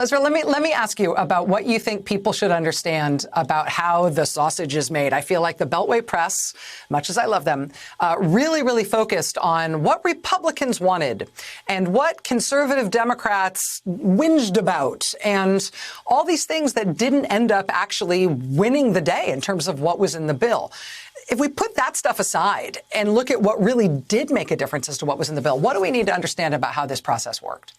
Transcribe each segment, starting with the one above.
Ezra, let me ask you about what you think people should understand about how the sausage is made. I feel like the Beltway press, much as I love them, really focused on what Republicans wanted and what conservative Democrats whinged about and all these things that didn't end up actually winning the day in terms of what was in the bill. If we put that stuff aside and look at what really did make a difference as to what was in the bill, what do we need to understand about how this process worked?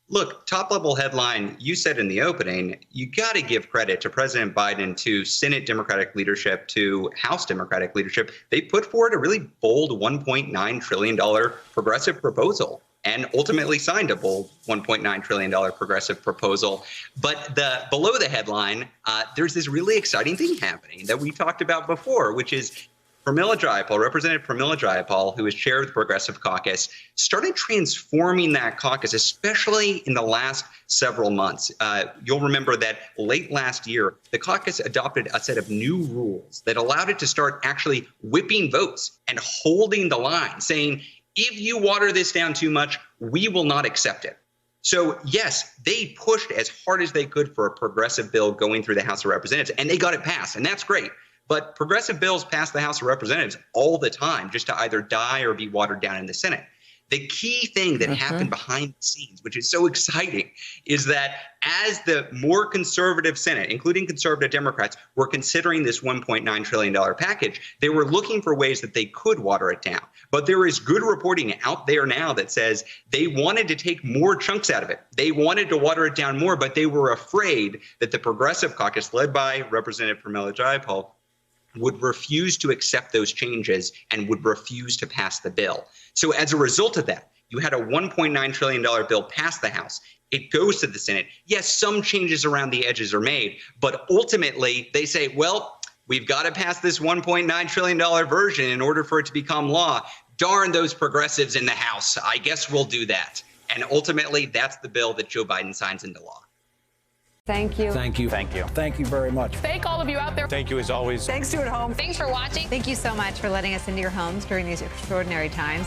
Look, top level headline, you said in the opening, you got to give credit to President Biden, to Senate Democratic leadership, to House Democratic leadership. They put forward a really bold $1.9 trillion progressive proposal and ultimately signed a bold $1.9 trillion progressive proposal. But below the headline, there's this really exciting thing happening that we talked about before, which is Representative Pramila Jayapal, who is chair of the Progressive Caucus, started transforming that caucus, especially in the last several months. You'll remember that late last year, the caucus adopted a set of new rules that allowed it to start actually whipping votes and holding the line, saying, if you water this down too much, we will not accept it. So, yes, they pushed as hard as they could for a progressive bill going through the House of Representatives, and they got it passed, and that's great. But progressive bills pass the House of Representatives all the time just to either die or be watered down in the Senate. The key thing that happened behind the scenes, which is so exciting, is that as the more conservative Senate, including conservative Democrats, were considering this $1.9 trillion package, they were looking for ways that they could water it down. But there is good reporting out there now that says they wanted to take more chunks out of it. They wanted to water it down more, but they were afraid that the Progressive Caucus, led by Representative Pramila Jayapal, would refuse to accept those changes and would refuse to pass the bill. So as a result of that, you had a $1.9 trillion bill pass the House. It goes to the Senate. Yes, some changes around the edges are made, but ultimately they say, well, we've got to pass this $1.9 trillion version in order for it to become law. Darn those progressives in the House. I guess we'll do that. And ultimately, that's the bill that Joe Biden signs into law. Thank you. Thank you. Thank you. Thank you very much. Thank all of you out there. Thank you as always. Thanks to at home. Thanks for watching. Thank you so much for letting us into your homes during these extraordinary times.